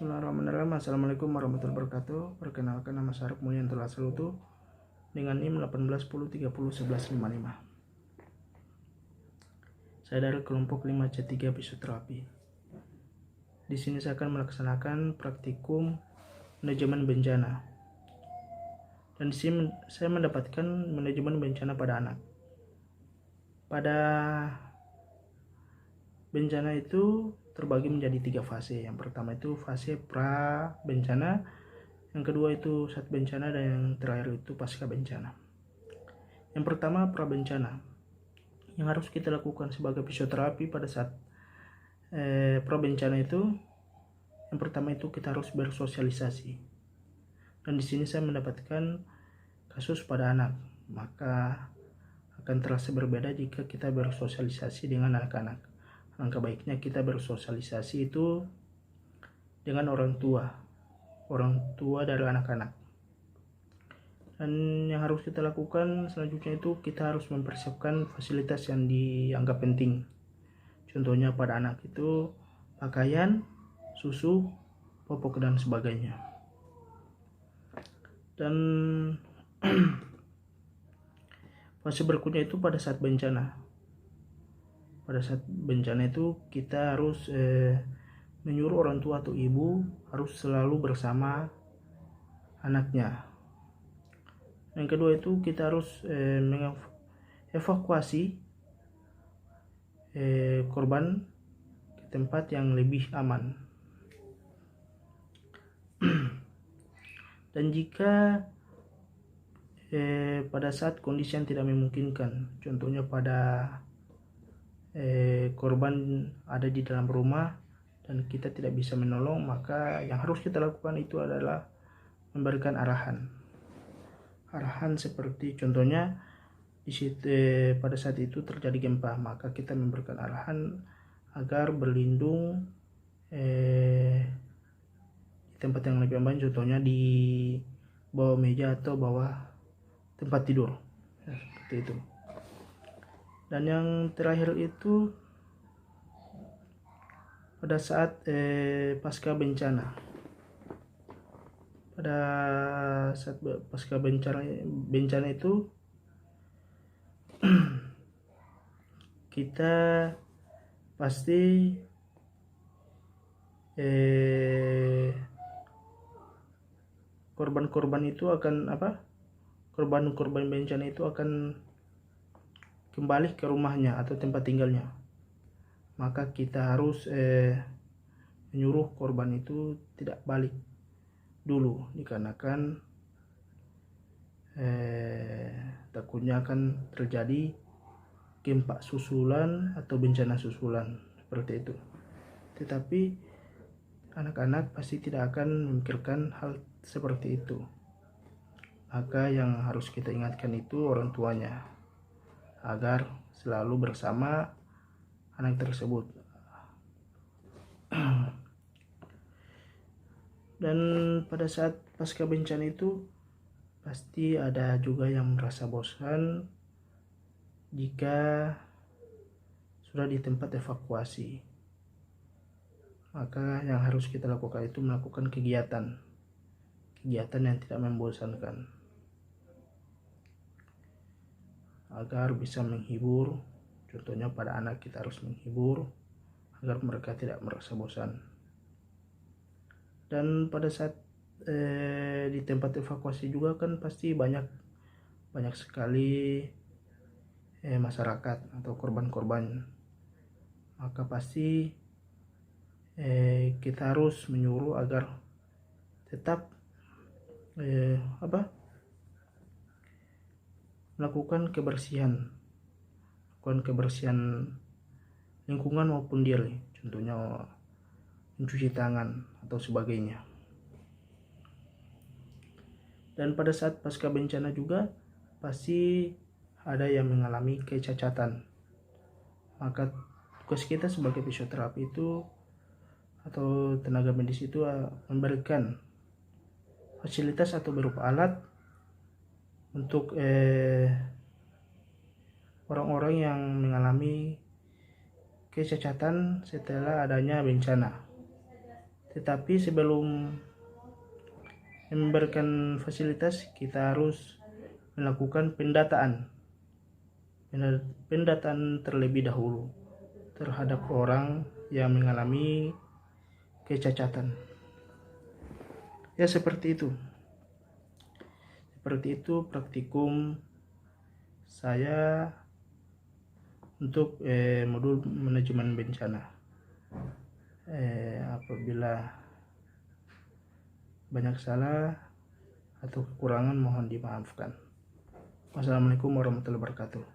Bismillahirrahmanirrahim. Assalamualaikum warahmatullahi wabarakatuh. Perkenalkan, nama Syarif Mulyanto Lasalutu dengan NIM 1810301155. Saya dari kelompok 5C3 fisioterapi. Di sini saya akan melaksanakan praktikum manajemen bencana. Dan di sini saya mendapatkan manajemen bencana pada anak. Pada bencana itu terbagi menjadi 3 fase. Yang pertama itu fase pra bencana, yang kedua itu saat bencana, dan yang terakhir itu pasca bencana. Yang pertama pra bencana. Yang harus kita lakukan sebagai fisioterapi pada saat pra bencana itu, yang pertama itu kita harus bersosialisasi. Dan di sini saya mendapatkan kasus pada anak, maka akan terasa berbeda jika kita bersosialisasi dengan anak-anak. Langkah baiknya kita bersosialisasi itu dengan orang tua dari anak-anak. Dan yang harus kita lakukan selanjutnya itu kita harus mempersiapkan fasilitas yang dianggap penting. Contohnya pada anak itu pakaian, susu, popok, dan sebagainya. Dan fase berikutnya itu pada saat bencana. Pada saat bencana itu kita harus menyuruh orang tua atau ibu harus selalu bersama anaknya. Yang kedua itu kita harus mengevakuasi korban ke tempat yang lebih aman. Dan jika pada saat kondisi yang tidak memungkinkan, contohnya pada korban ada di dalam rumah dan kita tidak bisa menolong, maka yang harus kita lakukan itu adalah memberikan arahan seperti contohnya di situ pada saat itu terjadi gempa, maka kita memberikan arahan agar berlindung di tempat yang lebih aman, contohnya di bawah meja atau bawah tempat tidur, seperti itu. Dan yang terakhir itu pada saat pasca bencana. Pada saat pasca bencana itu kita pasti korban-korban itu akan korban bencana itu akan kembali ke rumahnya atau tempat tinggalnya. Maka kita harus menyuruh korban itu tidak balik dulu, dikarenakan takutnya akan terjadi gempa susulan atau bencana susulan seperti itu. Tetapi anak-anak pasti tidak akan memikirkan hal seperti itu. Maka yang harus kita ingatkan itu orang tuanya agar selalu bersama anak tersebut. Dan pada saat pasca bencana itu pasti ada juga yang merasa bosan jika sudah di tempat evakuasi. Maka yang harus kita lakukan itu melakukan kegiatan yang tidak membosankan, agar bisa menghibur. Contohnya pada anak kita harus menghibur agar mereka tidak merasa bosan. Dan pada saat di tempat evakuasi juga kan pasti banyak sekali masyarakat atau korban-korban. Maka pasti kita harus menyuruh agar tetap melakukan kebersihan lingkungan maupun diri, contohnya mencuci tangan atau sebagainya. Dan pada saat pasca bencana juga pasti ada yang mengalami kecacatan. Maka tugas kita sebagai fisioterapi itu atau tenaga medis itu memberikan fasilitas atau berupa alat untuk orang-orang yang mengalami kecacatan setelah adanya bencana. Tetapi sebelum memberikan fasilitas, kita harus melakukan pendataan terlebih dahulu terhadap orang yang mengalami kecacatan. Ya, seperti itu praktikum saya untuk modul manajemen bencana. Apabila banyak salah atau kekurangan mohon dimaafkan. Wassalamualaikum warahmatullahi wabarakatuh.